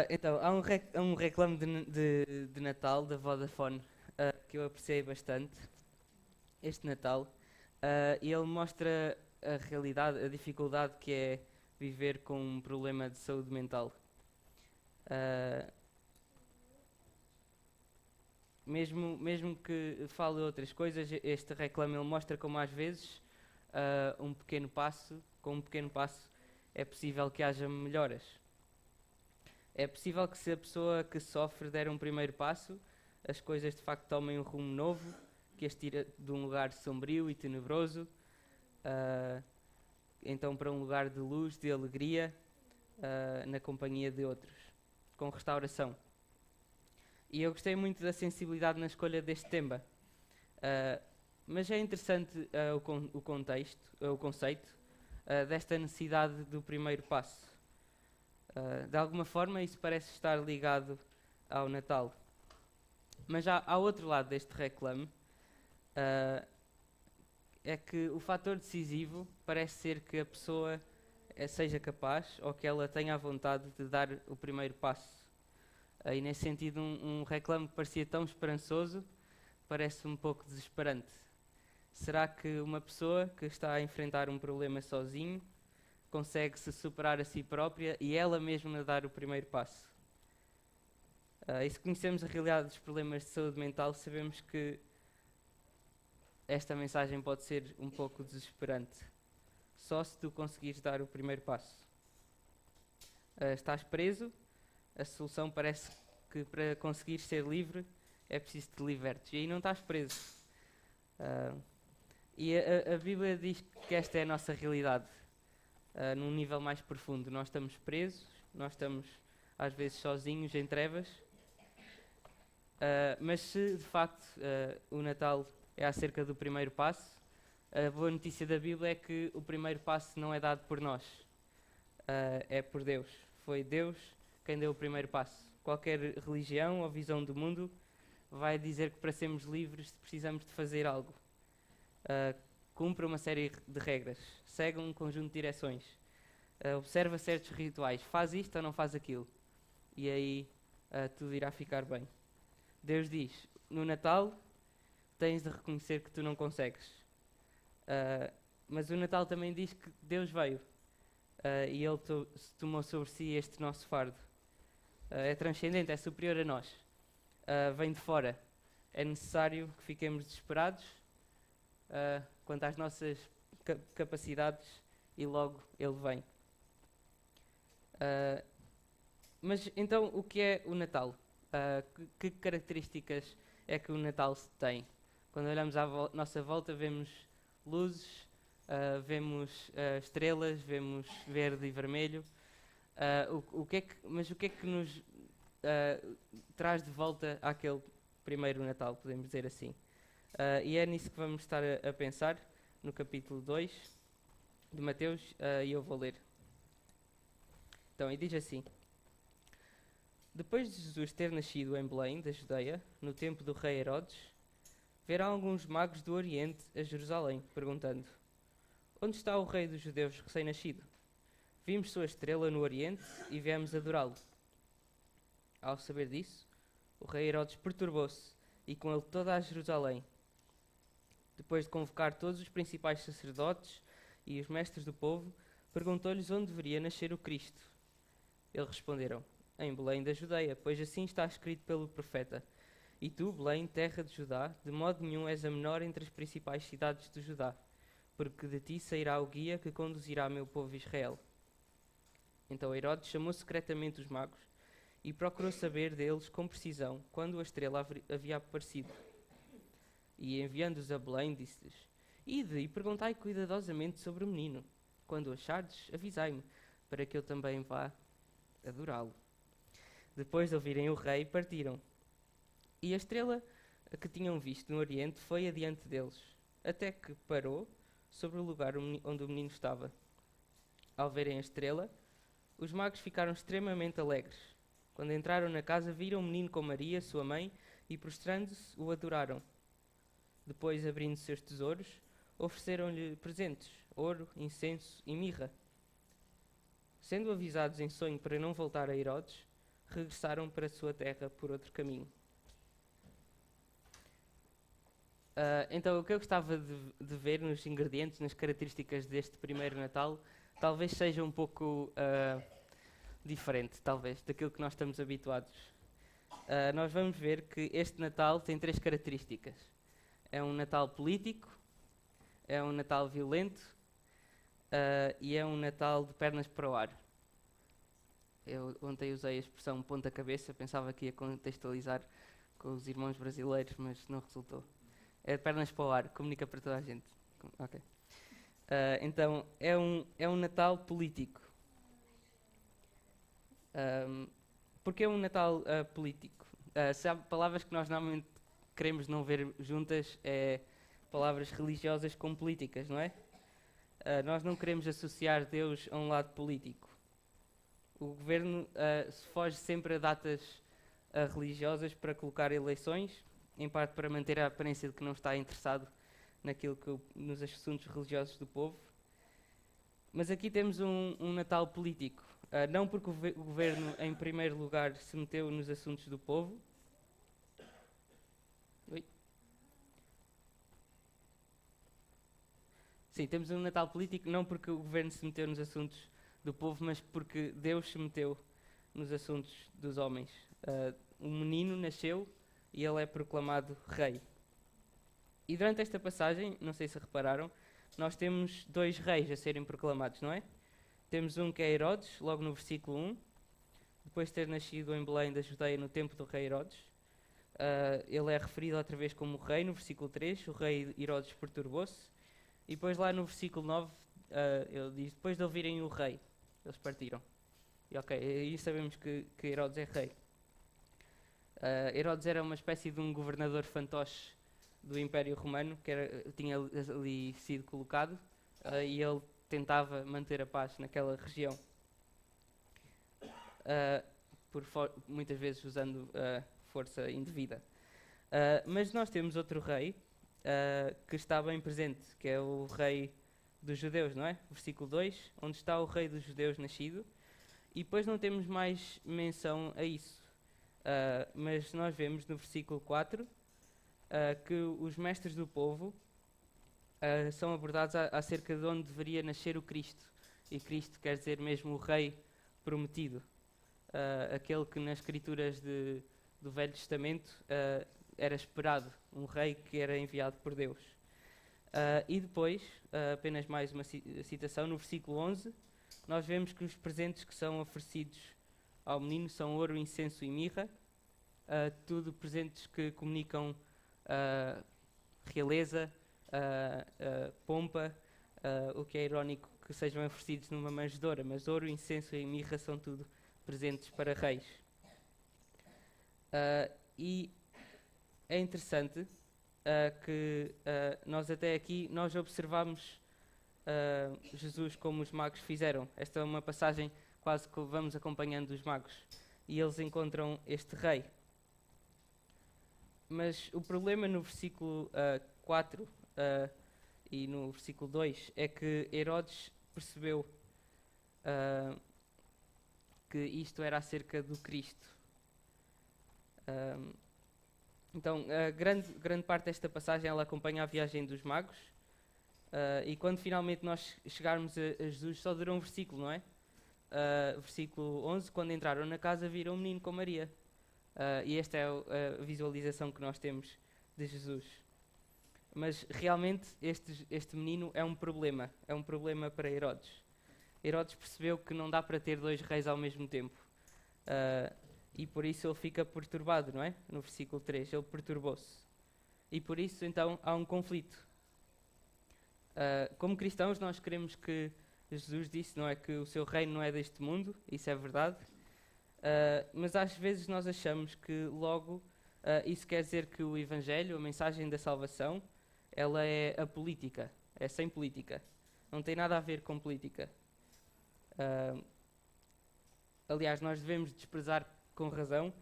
Então, há um reclame de Natal da Vodafone que eu apreciei bastante este Natal. E ele mostra a realidade, a dificuldade que é viver com um problema de saúde mental. Ah, mesmo que fale outras coisas, este reclame ele mostra como às vezes com um pequeno passo, é possível que haja melhoras. É possível que se a pessoa que sofre der um primeiro passo, as coisas de facto tomem um rumo novo, que as tira de um lugar sombrio e tenebroso, ah, então para um lugar de luz, de alegria, na companhia de outros, com restauração. E eu gostei muito da sensibilidade na escolha deste tema. Ah, mas é interessante o contexto, o conceito desta necessidade do primeiro passo. De alguma forma, isso parece estar ligado ao Natal. Mas há outro lado deste reclame, ah, é que o fator decisivo parece ser que a pessoa seja capaz ou que ela tenha a vontade de dar o primeiro passo. E nesse sentido, um reclame que parecia tão esperançoso parece um pouco desesperante. Será que uma pessoa que está a enfrentar um problema sozinho consegue se superar a si própria e ela mesma dar o primeiro passo? E se conhecemos a realidade dos problemas de saúde mental, sabemos que esta mensagem pode ser um pouco desesperante. Só se tu conseguires dar o primeiro passo. Estás preso, a solução parece que para conseguires ser livre é preciso te libertes. E aí não estás preso. E a Bíblia diz que esta é a nossa realidade, num nível mais profundo. Nós estamos presos, nós estamos às vezes sozinhos em trevas, mas se de facto o Natal é acerca do primeiro passo, a boa notícia da Bíblia é que o primeiro passo não é dado por nós, é por Deus. Foi Deus quem deu o primeiro passo. Qualquer religião ou visão do mundo vai dizer que para sermos livres precisamos de fazer algo. Cumpre uma série de regras, segue um conjunto de direções, observa certos rituais, faz isto ou não faz aquilo, e aí tudo irá ficar bem. Deus diz, no Natal tens de reconhecer que tu não consegues, mas o Natal também diz que Deus veio e Ele tomou sobre si este nosso fardo. É transcendente, é superior a nós, vem de fora. É necessário que fiquemos desesperados quanto às nossas capacidades e logo Ele vem. Mas então, o que é o Natal? Que características é que o Natal tem? Quando olhamos à nossa volta, vemos luzes, vemos estrelas, vemos verde e vermelho. Mas o que é que nos traz de volta àquele primeiro Natal, podemos dizer assim? E é nisso que vamos estar a pensar, no capítulo 2 de Mateus, e eu vou ler. Então, e diz assim: Depois de Jesus ter nascido em Belém, da Judeia, no tempo do rei Herodes, vieram alguns magos do Oriente a Jerusalém, perguntando: Onde está o rei dos judeus recém-nascido? Vimos sua estrela no Oriente e viemos adorá-lo. Ao saber disso, o rei Herodes perturbou-se e com ele toda a Jerusalém. Depois de convocar todos os principais sacerdotes e os mestres do povo, perguntou-lhes onde deveria nascer o Cristo. Eles responderam: Em Belém da Judeia, pois assim está escrito pelo profeta: E tu, Belém, terra de Judá, de modo nenhum és a menor entre as principais cidades de Judá, porque de ti sairá o guia que conduzirá meu povo Israel. Então Herodes chamou secretamente os magos e procurou saber deles com precisão quando a estrela havia aparecido. E enviando-os a Belém, disse-lhes: Ide e perguntai cuidadosamente sobre o menino. Quando o achardes, avisai-me, para que eu também vá adorá-lo. Depois de ouvirem o rei, partiram. E a estrela que tinham visto no Oriente foi adiante deles, até que parou sobre o lugar onde o menino estava. Ao verem a estrela, os magos ficaram extremamente alegres. Quando entraram na casa, viram o menino com Maria, sua mãe, e prostrando-se, o adoraram. Depois, abrindo seus tesouros, ofereceram-lhe presentes, ouro, incenso e mirra. Sendo avisados em sonho para não voltar a Herodes, regressaram para a sua terra por outro caminho. Então, o que eu gostava de ver nos ingredientes, nas características deste primeiro Natal, talvez seja um pouco diferente, talvez, daquilo que nós estamos habituados. Nós vamos ver que este Natal tem 3 características. É um Natal político, é um Natal violento e é um Natal de pernas para o ar. Eu ontem usei a expressão ponta-cabeça, pensava que ia contextualizar com os irmãos brasileiros, mas não resultou. É de pernas para o ar, comunica para toda a gente. Ok. Então, é um Natal político. Porque é um Natal político? Sabe, palavras que nós normalmente queremos não ver juntas é palavras religiosas com políticas, não é? Nós não queremos associar Deus a um lado político. O governo foge sempre a datas religiosas para colocar eleições, em parte para manter a aparência de que não está interessado nos assuntos religiosos do povo. Mas aqui temos um Natal político. Não porque o governo, em primeiro lugar, se meteu nos assuntos do povo. Oi? Sim, temos um Natal político não porque o governo se meteu nos assuntos do povo, mas porque Deus se meteu nos assuntos dos homens. Um menino nasceu e ele é proclamado rei. E durante esta passagem, não sei se repararam, nós temos 2 reis a serem proclamados, não é? Temos um que é Herodes, logo no versículo 1, depois de ter nascido em Belém da Judeia no tempo do rei Herodes. Ele é referido outra vez como rei no versículo 3, o rei Herodes perturbou-se. E depois lá no versículo 9, ele diz, depois de ouvirem o rei, eles partiram. E ok, aí sabemos que Herodes é rei. Herodes era uma espécie de um governador fantoche do Império Romano, que tinha ali sido colocado, e ele tentava manter a paz naquela região, muitas vezes usando força indevida. Mas nós temos outro rei que está bem presente, que é o rei dos judeus, não é? Versículo 2, onde está o rei dos judeus nascido, e depois não temos mais menção a isso. Mas nós vemos no versículo 4 que os mestres do povo são abordados acerca de onde deveria nascer o Cristo. E Cristo quer dizer mesmo o Rei prometido. Aquele que nas escrituras do Velho Testamento era esperado. Um rei que era enviado por Deus. E depois, apenas mais uma citação, no versículo 11, nós vemos que os presentes que são oferecidos ao menino são ouro, incenso e mirra. Tudo presentes que comunicam realeza, pompa, o que é irónico que sejam oferecidos numa manjedoura, mas ouro, incenso e mirra são tudo presentes para reis. E é interessante que nós até aqui nós observamos Jesus como os magos fizeram. Esta é uma passagem quase que vamos acompanhando os magos. E eles encontram este rei. Mas o problema no versículo 4 e no versículo 2 é que Herodes percebeu que isto era acerca do Cristo. Então, grande parte desta passagem ela acompanha a viagem dos magos. E quando finalmente nós chegarmos a Jesus, só dura um versículo, não é? Versículo 11, quando entraram na casa viram um menino com Maria. E esta é a visualização que nós temos de Jesus. Mas realmente este menino é um problema para Herodes. Herodes percebeu que não dá para ter 2 reis ao mesmo tempo. E por isso ele fica perturbado, não é? No versículo 3, ele perturbou-se. E por isso então há um conflito. Como cristãos nós queremos que Jesus disse, não é, que o seu reino não é deste mundo, isso é verdade. Mas às vezes nós achamos que logo isso quer dizer que o Evangelho, a mensagem da salvação, ela é apolítica, é sem política. Não tem nada a ver com política. Aliás, nós devemos desprezar com razão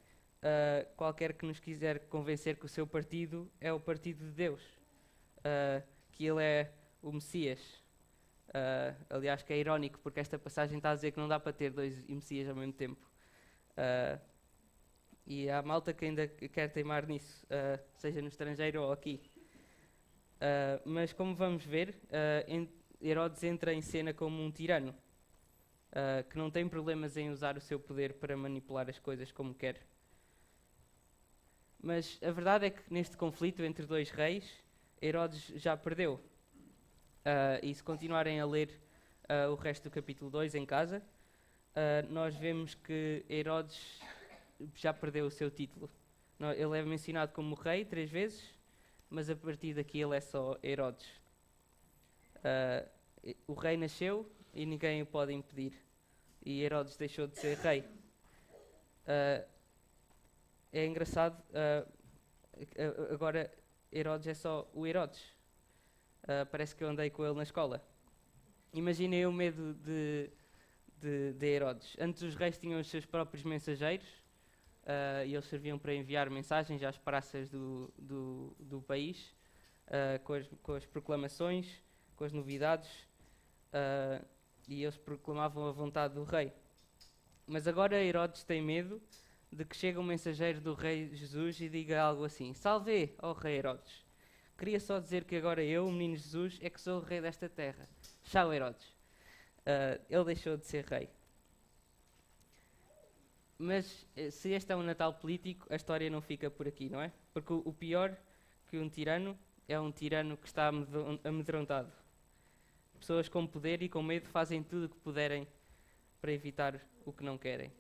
qualquer que nos quiser convencer que o seu partido é o partido de Deus, que ele é o Messias. Aliás, que é irónico, porque esta passagem está a dizer que não dá para ter 2 Messias ao mesmo tempo. E há malta que ainda quer teimar nisso, seja no estrangeiro ou aqui. Mas como vamos ver, Herodes entra em cena como um tirano, que não tem problemas em usar o seu poder para manipular as coisas como quer. Mas a verdade é que neste conflito entre dois reis, Herodes já perdeu. E se continuarem a ler o resto do capítulo 2 em casa, nós vemos que Herodes já perdeu o seu título. Ele é mencionado como rei 3 vezes, mas a partir daqui ele é só Herodes. O rei nasceu e ninguém o pode impedir. E Herodes deixou de ser rei. É engraçado, agora Herodes é só o Herodes. Parece que eu andei com ele na escola. Imaginem o medo de Herodes. Antes os reis tinham os seus próprios mensageiros, e eles serviam para enviar mensagens às praças do país, com as proclamações, com as novidades, e eles proclamavam a vontade do rei. Mas agora Herodes tem medo de que chegue um mensageiro do rei Jesus e diga algo assim: Salve, ó rei Herodes. Queria só dizer que agora eu, o menino Jesus, é que sou o rei desta terra. Tchau, Herodes. Ele deixou de ser rei. Mas se este é um Natal político, a história não fica por aqui, não é? Porque o pior que um tirano é um tirano que está amedrontado. Pessoas com poder e com medo fazem tudo o que puderem para evitar o que não querem.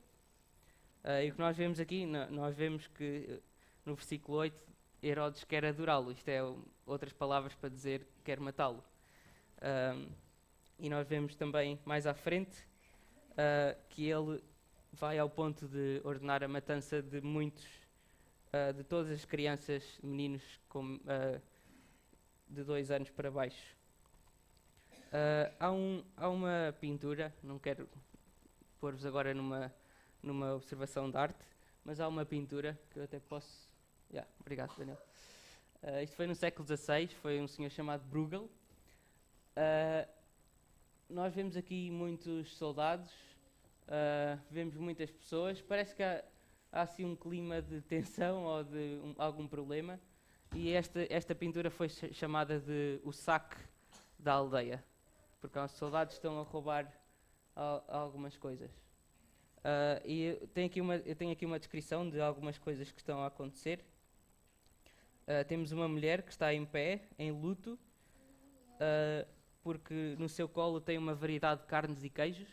E o que nós vemos aqui, nós vemos que no versículo 8, Herodes quer adorá-lo. Isto é outras palavras para dizer que quer matá-lo. E nós vemos também mais à frente que ele vai ao ponto de ordenar a matança de muitos, de todas as crianças, meninos de 2 anos para baixo. Há uma pintura, não quero pôr-vos agora numa observação de arte, mas há uma pintura que eu até posso... obrigado, Daniel. Isto foi no século XVI, foi um senhor chamado Bruegel. Nós vemos aqui muitos soldados, vemos muitas pessoas, parece que há assim um clima de tensão ou de algum problema, e esta pintura foi chamada de o saque da aldeia, porque os soldados estão a roubar algumas coisas. E eu tenho aqui uma descrição de algumas coisas que estão a acontecer. Temos uma mulher que está em pé, em luto, porque no seu colo tem uma variedade de carnes e queijos.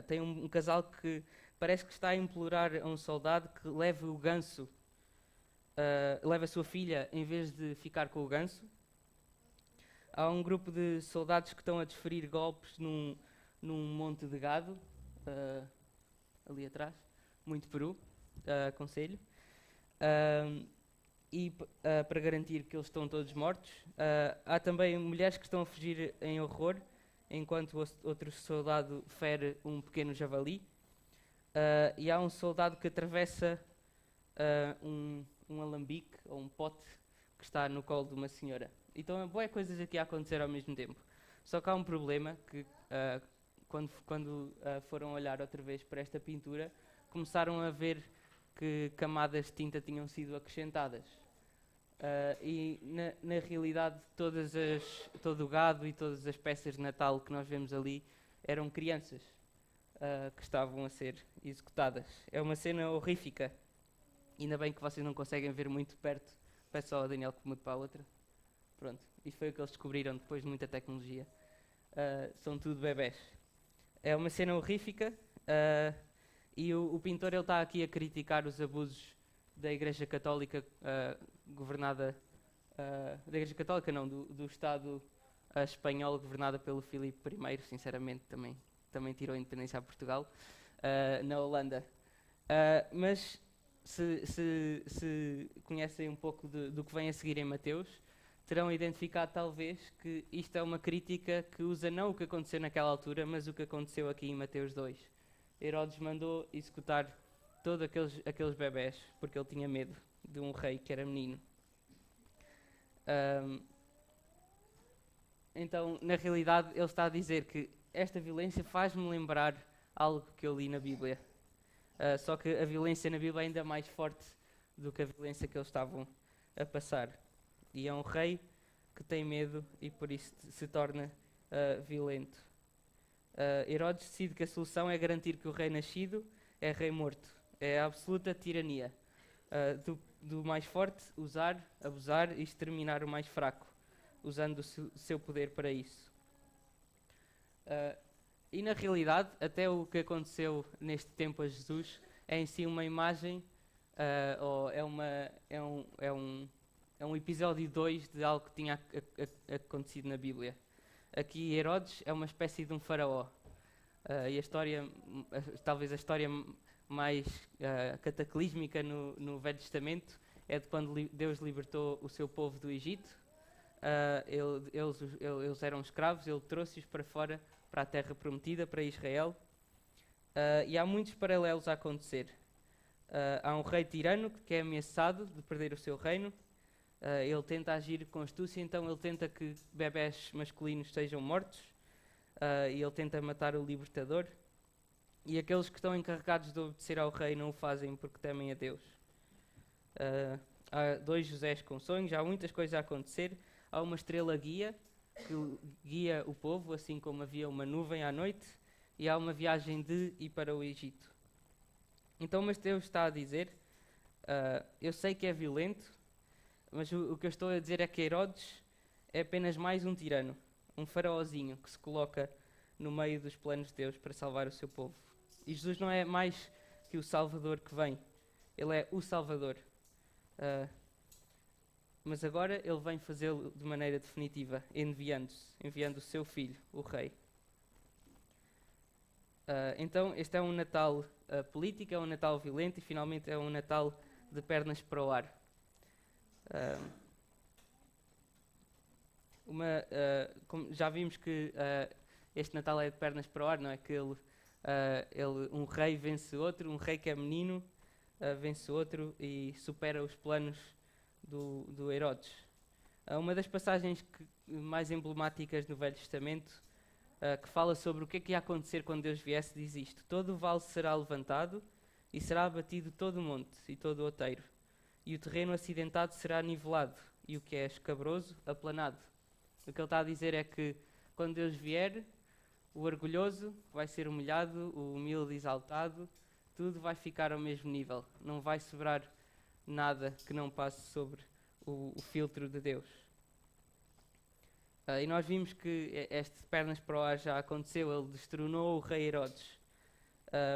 Tem um casal que parece que está a implorar a um soldado que leve o ganso, leve a sua filha em vez de ficar com o ganso. Há um grupo de soldados que estão a desferir golpes num monte de gado, ali atrás, muito peru, aconselho. E para garantir que eles estão todos mortos. Há também mulheres que estão a fugir em horror, enquanto outro soldado fere um pequeno javali. E há um soldado que atravessa um alambique, ou um pote, que está no colo de uma senhora. Então, boas coisas aqui a acontecer ao mesmo tempo. Só que há um problema, que quando foram olhar outra vez para esta pintura, começaram a ver que camadas de tinta tinham sido acrescentadas. E na realidade todo o gado e todas as peças de Natal que nós vemos ali eram crianças que estavam a ser executadas. É uma cena horrífica. Ainda bem que vocês não conseguem ver muito perto. Peço ao Daniel que mude para a outra. Pronto, isto foi o que eles descobriram depois de muita tecnologia. São tudo bebés. É uma cena horrífica. E o pintor está aqui a criticar os abusos da Igreja Católica governada... da Igreja Católica não, do Estado espanhol governada pelo Filipe I, sinceramente também tirou a independência a Portugal, na Holanda. Mas se conhecem um pouco do que vem a seguir em Mateus, terão identificado talvez que isto é uma crítica que usa não o que aconteceu naquela altura, mas o que aconteceu aqui em Mateus 2. Herodes mandou executar todos aqueles bebés, porque ele tinha medo de um rei que era menino. Então, na realidade, ele está a dizer que esta violência faz-me lembrar algo que eu li na Bíblia. Só que a violência na Bíblia é ainda mais forte do que a violência que eles estavam a passar. E é um rei que tem medo e por isso se torna violento. Herodes decide que a solução é garantir que o rei nascido é rei morto. É a absoluta tirania. Do mais forte usar, abusar e exterminar o mais fraco, usando o seu poder para isso. E na realidade, até o que aconteceu neste tempo a Jesus é em si uma imagem, ou é um episódio 2 de algo que tinha acontecido na Bíblia. Aqui Herodes é uma espécie de um faraó. E a história, talvez a história mais cataclísmica no Velho Testamento é de quando Deus libertou o seu povo do Egito. Eles eram escravos, ele trouxe-os para fora, para a terra prometida, para Israel. E há muitos paralelos a acontecer. Há um rei tirano que é ameaçado de perder o seu reino. Ele tenta agir com astúcia, então ele tenta que bebés masculinos sejam mortos. E ele tenta matar o libertador. E aqueles que estão encarregados de obedecer ao rei não o fazem porque temem a Deus. Há 2 Josés com sonhos, há muitas coisas a acontecer. Há uma estrela guia que guia o povo, assim como havia uma nuvem à noite. E há uma viagem de e para o Egito. Então, mas Deus está a dizer, eu sei que é violento, mas o que eu estou a dizer é que Herodes é apenas mais um tirano, um faraózinho que se coloca no meio dos planos de Deus para salvar o seu povo. E Jesus não é mais que o Salvador que vem, ele é o Salvador. Mas agora ele vem fazê-lo de maneira definitiva, enviando o seu filho, o rei. Então este é um Natal político, é um Natal violento e finalmente é um Natal de pernas para o ar. Como já vimos que este Natal é de pernas para o ar, não é? Que um rei vence outro, um rei que é menino vence outro e supera os planos do Herodes. Uma das passagens mais emblemáticas no Velho Testamento que fala sobre o que é que ia acontecer quando Deus viesse, diz isto: todo o vale será levantado e será abatido todo o monte e todo o outeiro, e o terreno acidentado será nivelado, e o que é escabroso, aplanado. O que ele está a dizer é que quando Deus vier, o orgulhoso vai ser humilhado, o humilde exaltado, tudo vai ficar ao mesmo nível. Não vai sobrar nada que não passe sobre o filtro de Deus. E nós vimos que este pernas para o ar já aconteceu, ele destronou o rei Herodes.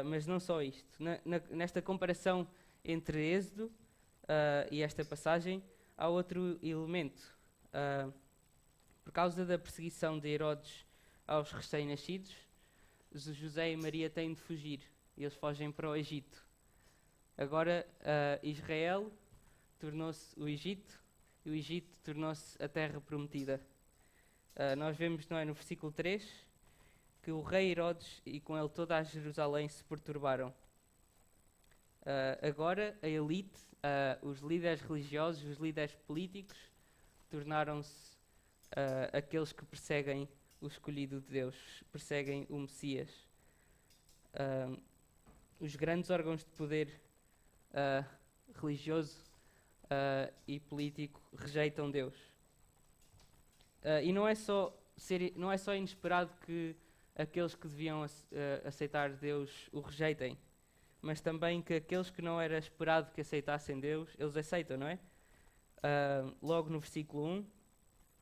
Mas não só isto. Nesta comparação entre Êxodo e esta passagem, há outro elemento. Por causa da perseguição de Herodes aos recém-nascidos, José e Maria têm de fugir. E eles fogem para o Egito. Agora, Israel tornou-se o Egito, e o Egito tornou-se a terra prometida. Nós vemos, não é, no versículo 3, que o rei Herodes e com ele toda a Jerusalém se perturbaram. Agora a elite, os líderes religiosos, os líderes políticos, tornaram-se aqueles que perseguem o escolhido de Deus, perseguem o Messias. Os grandes órgãos de poder religioso e político rejeitam Deus. E não é só inesperado que aqueles que deviam aceitar Deus o rejeitem, mas também que aqueles que não era esperado que aceitassem Deus, eles aceitam, não é? Logo no versículo 1,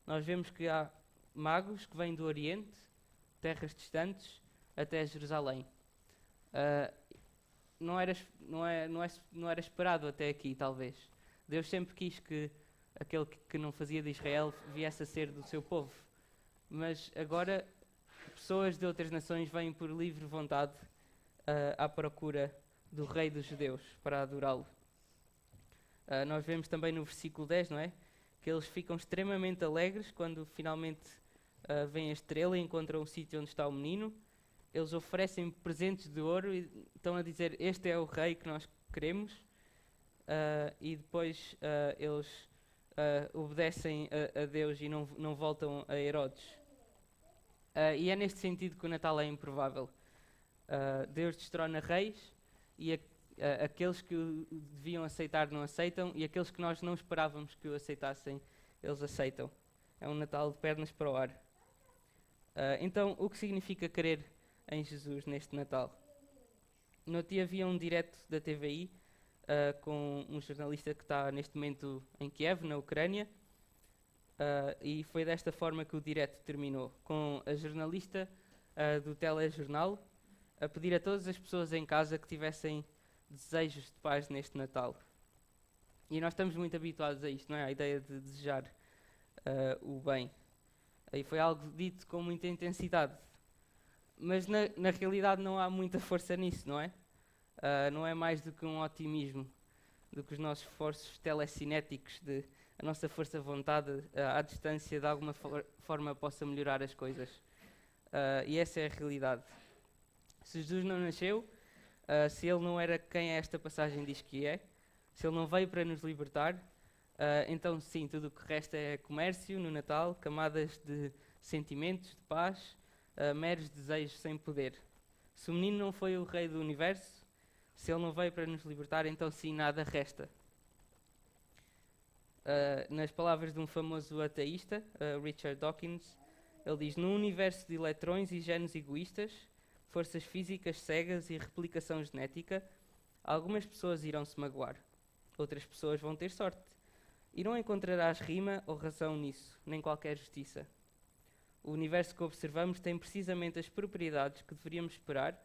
nós vemos que há magos que vêm do Oriente, terras distantes, até Jerusalém. Não era esperado até aqui, talvez. Deus sempre quis que aquele que não fazia de Israel viesse a ser do seu povo. Mas agora pessoas de outras nações vêm por livre vontade à procura do rei dos judeus para adorá-lo. Nós vemos também no versículo 10, não é? Que eles ficam extremamente alegres quando finalmente vem a estrela e encontram o sítio onde está o menino. Eles oferecem presentes de ouro e estão a dizer: este é o rei que nós queremos. E depois eles obedecem a Deus e não voltam a Herodes. E é neste sentido que o Natal é improvável. Deus destrona reis e Aqueles que o deviam aceitar não aceitam, e aqueles que nós não esperávamos que o aceitassem, eles aceitam. É um Natal de pernas para o ar. Então, o que significa crer em Jesus neste Natal? No outro dia havia um direto da TVI com um jornalista que está neste momento em Kiev, na Ucrânia, e foi desta forma que o direto terminou, com a jornalista do telejornal a pedir a todas as pessoas em casa que tivessem desejos de paz neste Natal. E nós estamos muito habituados a isto, não é? A ideia de desejar o bem. E foi algo dito com muita intensidade. Mas na realidade não há muita força nisso, não é? Não é mais do que um otimismo, do que os nossos esforços telecinéticos, de a nossa força de vontade à distância de alguma forma possa melhorar as coisas. E essa é a realidade. Se Jesus não nasceu, se ele não era quem esta passagem diz que é, se ele não veio para nos libertar, então sim, tudo o que resta é comércio no Natal, camadas de sentimentos, de paz, meros desejos sem poder. Se o menino não foi o rei do universo, se ele não veio para nos libertar, então sim, nada resta. Nas palavras de um famoso ateísta, Richard Dawkins, ele diz: num universo de eletrões e genes egoístas, forças físicas cegas e replicação genética, algumas pessoas irão se magoar, outras pessoas vão ter sorte. E não encontrarás rima ou razão nisso, nem qualquer justiça. O universo que observamos tem precisamente as propriedades que deveríamos esperar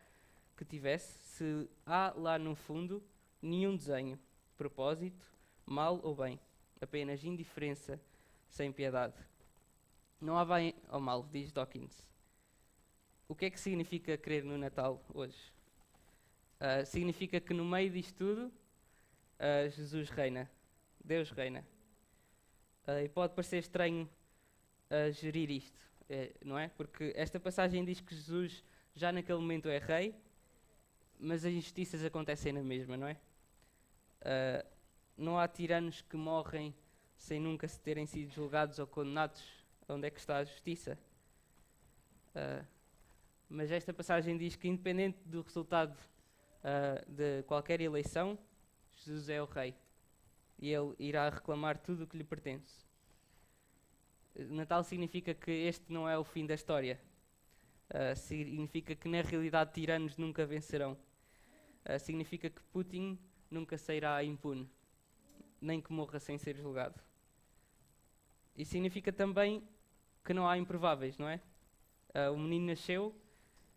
que tivesse se há lá no fundo nenhum desenho, propósito, mal ou bem, apenas indiferença sem piedade. Não há bem ou mal, diz Dawkins. O que é que significa crer no Natal hoje? Significa que no meio disto tudo, Jesus reina, Deus reina. E pode parecer estranho gerir isto, não é? Porque esta passagem diz que Jesus já naquele momento é rei, mas as injustiças acontecem na mesma, não é? Não há tiranos que morrem sem nunca se terem sido julgados ou condenados. Onde é que está a justiça? Mas esta passagem diz que, independente do resultado de qualquer eleição, Jesus é o rei. E ele irá reclamar tudo o que lhe pertence. Natal significa que este não é o fim da história. Significa que, na realidade, tiranos nunca vencerão. Significa que Putin nunca sairá impune, nem que morra sem ser julgado. E significa também que não há improváveis, não é? O menino nasceu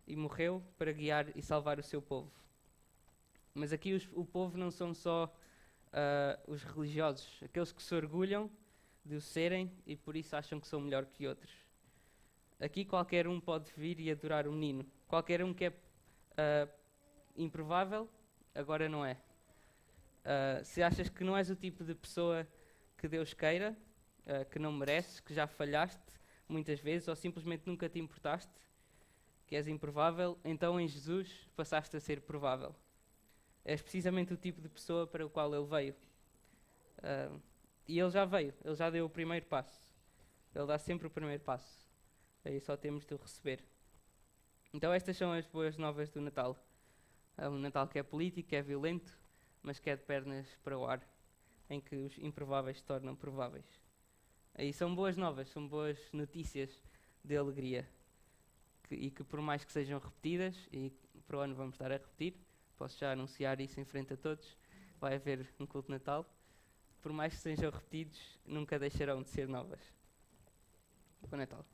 e morreu para guiar e salvar o seu povo. Mas aqui o povo não são só os religiosos, aqueles que se orgulham de o serem e por isso acham que são melhor que outros. Aqui qualquer um pode vir e adorar o menino. Qualquer um que é improvável, agora não é. Se achas que não és o tipo de pessoa que Deus queira, que não mereces, que já falhaste muitas vezes ou simplesmente nunca te importaste, que és improvável, então em Jesus passaste a ser provável. És precisamente o tipo de pessoa para o qual Ele veio. E Ele já veio, Ele já deu o primeiro passo. Ele dá sempre o primeiro passo. Aí só temos de o receber. Então estas são as boas novas do Natal. Um Natal que é político, que é violento, mas que é de pernas para o ar, em que os improváveis se tornam prováveis. Aí são boas novas, são boas notícias de alegria. E que por mais que sejam repetidas, e para o ano vamos estar a repetir, posso já anunciar isso em frente a todos, vai haver um culto de Natal, por mais que sejam repetidos, nunca deixarão de ser novas. Bom Natal.